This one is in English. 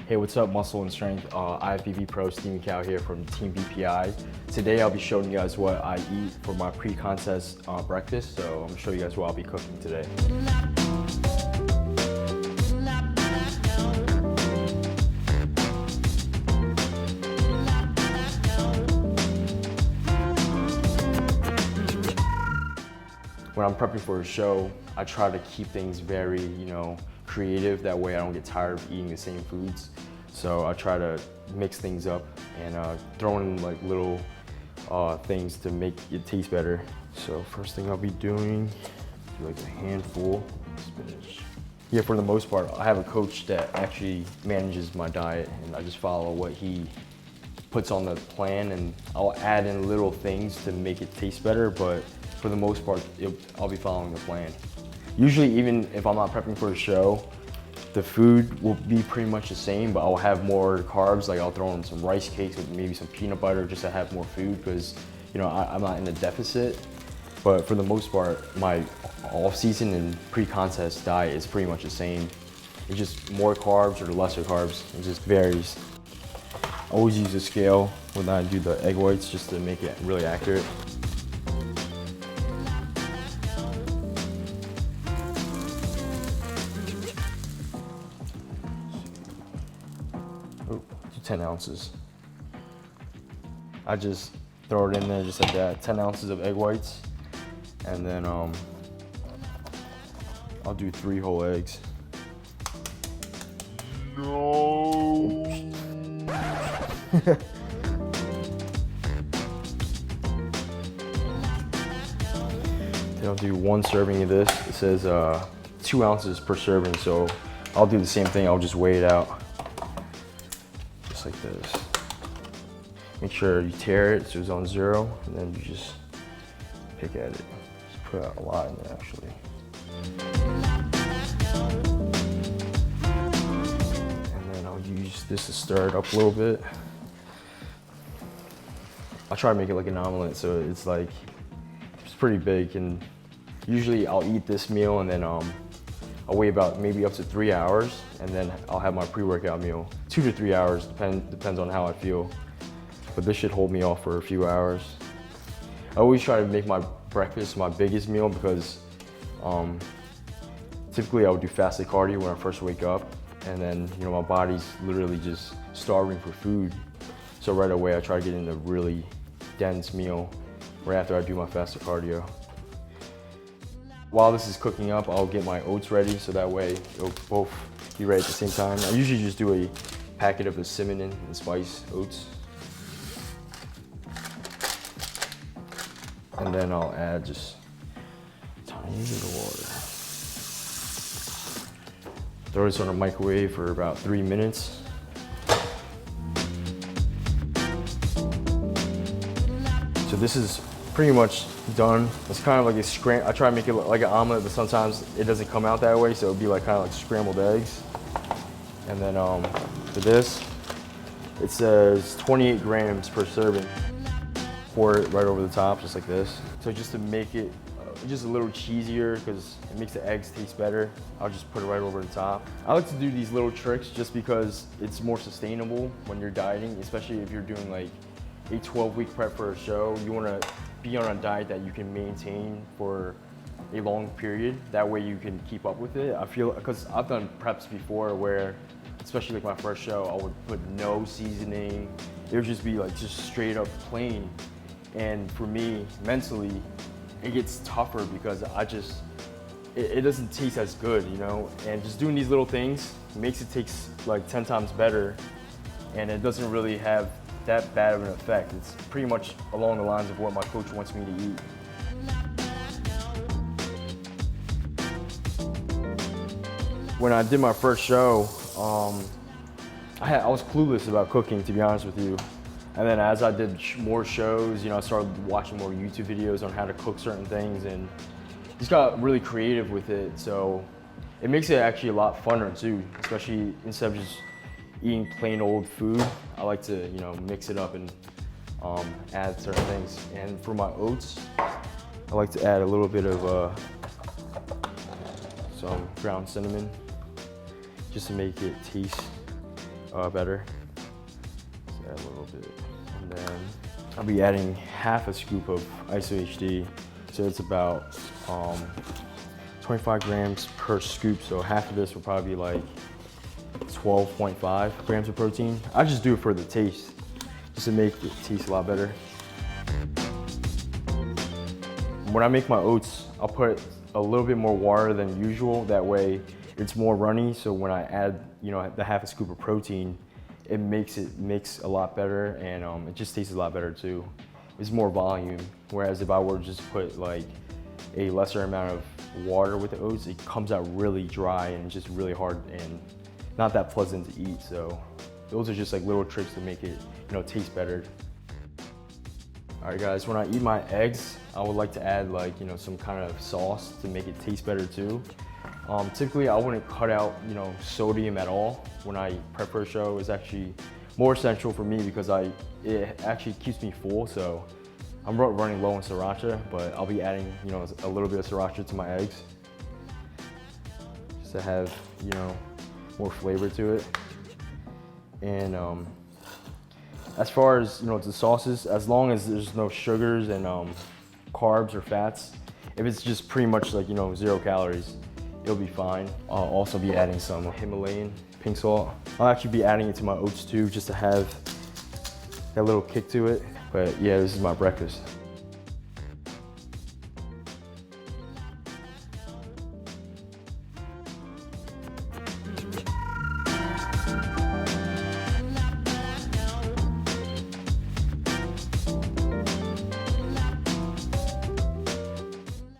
Hey, what's up, Muscle and Strength? IFBB Pro Steam Cow here from Team BPI. Today I'll be showing you guys what I eat for my pre-contest breakfast. So I'm gonna show you guys what I'll be cooking today. When I'm prepping for a show, I try to keep things very, creative. That way I don't get tired of eating the same foods. So I try to mix things up and throw in like little things to make it taste better. So first thing I'll be doing, like a handful of spinach. Yeah, for the most part, I have a coach that actually manages my diet, and I just follow what he puts on the plan, and I'll add in little things to make it taste better, but for the most part, I'll be following the plan. Usually, even if I'm not prepping for a show, the food will be pretty much the same, but I'll have more carbs. Like I'll throw in some rice cakes with maybe some peanut butter just to have more food because, I'm not in a deficit. But for the most part, my off-season and pre-contest diet is pretty much the same. It's just more carbs or lesser carbs. It just varies. I always use a scale when I do the egg whites just to make it really accurate. Oh, 10 ounces. I just throw it in there just like that, 10 ounces of egg whites. And then I'll do 3 whole eggs. No. Then I'll do 1 serving of this. It says 2 ounces per serving, so I'll do the same thing. I'll just weigh it out. Just like this. Make sure you tear it so it's on 0, and then you just pick at it. Just put out a lot in there, actually. And then I'll use this to stir it up a little bit. I'll try to make it like an omelet, so it's pretty big, and usually I'll eat this meal and then I'll wait about maybe up to 3 hours, and then I'll have my pre-workout meal. 2 to 3 hours, depends on how I feel. But this should hold me off for a few hours. I always try to make my breakfast my biggest meal because typically I would do fasted cardio when I first wake up, and then my body's literally just starving for food. So right away I try to get in a really dense meal right after I do my fasted cardio. While this is cooking up, I'll get my oats ready so that way it'll both be ready at the same time. I usually just do a packet of the cinnamon and spice oats. And then I'll add just a tiny bit of water. Throw this on a microwave for about 3 minutes. So this is pretty much done. It's kind of like a scramble. I try to make it like an omelet, but sometimes it doesn't come out that way, so it'll be kind of like scrambled eggs. And then for this, it says 28 grams per serving. Pour it right over the top, just like this. So just to make it just a little cheesier, because it makes the eggs taste better, I'll just put it right over the top. I like to do these little tricks just because it's more sustainable when you're dieting, especially if you're doing like a 12-week prep for a show. You want to be on a diet that you can maintain for a long period. That way you can keep up with it. I feel, because I've done preps before where, especially like my first show, I would put no seasoning. It would just be just straight up plain. And for me, mentally, it gets tougher because it doesn't taste as good, And just doing these little things makes it taste like 10 times better, and it doesn't really have that bad of an effect. It's pretty much along the lines of what my coach wants me to eat. When I did my first show, I was clueless about cooking, to be honest with you. And then as I did more shows, I started watching more YouTube videos on how to cook certain things, and just got really creative with it. So it makes it actually a lot funner too, especially instead of just eating plain old food. I like to, mix it up and add certain things. And for my oats, I like to add a little bit of some ground cinnamon, just to make it taste better. Just add a little bit. And then I'll be adding half a scoop of ISO HD. So it's about 25 grams per scoop. So half of this will probably be like 12.5 grams of protein. I just do it for the taste, just to make it taste a lot better. When I make my oats, I'll put a little bit more water than usual. That way it's more runny. So when I add, you know, the half a scoop of protein, it makes it mix a lot better, and it just tastes a lot better too. It's more volume. Whereas if I were to just put like a lesser amount of water with the oats, it comes out really dry and just really hard and not that pleasant to eat. So those are just like little tricks to make it, you know, taste better. All right guys, when I eat my eggs, I would like to add like, you know, some kind of sauce to make it taste better too. Typically I wouldn't cut out, you know, sodium at all when I prep for a show. It's actually more essential for me because it actually keeps me full. So I'm running low on sriracha, but I'll be adding, you know, a little bit of sriracha to my eggs just to have, you know, more flavor to it. And as far as, you know, the sauces, as long as there's no sugars and carbs or fats, if it's just pretty much like, you know, 0 calories, it'll be fine. I'll also be adding some Himalayan pink salt. I'll actually be adding it to my oats too, just to have that little kick to it. But yeah, this is my breakfast.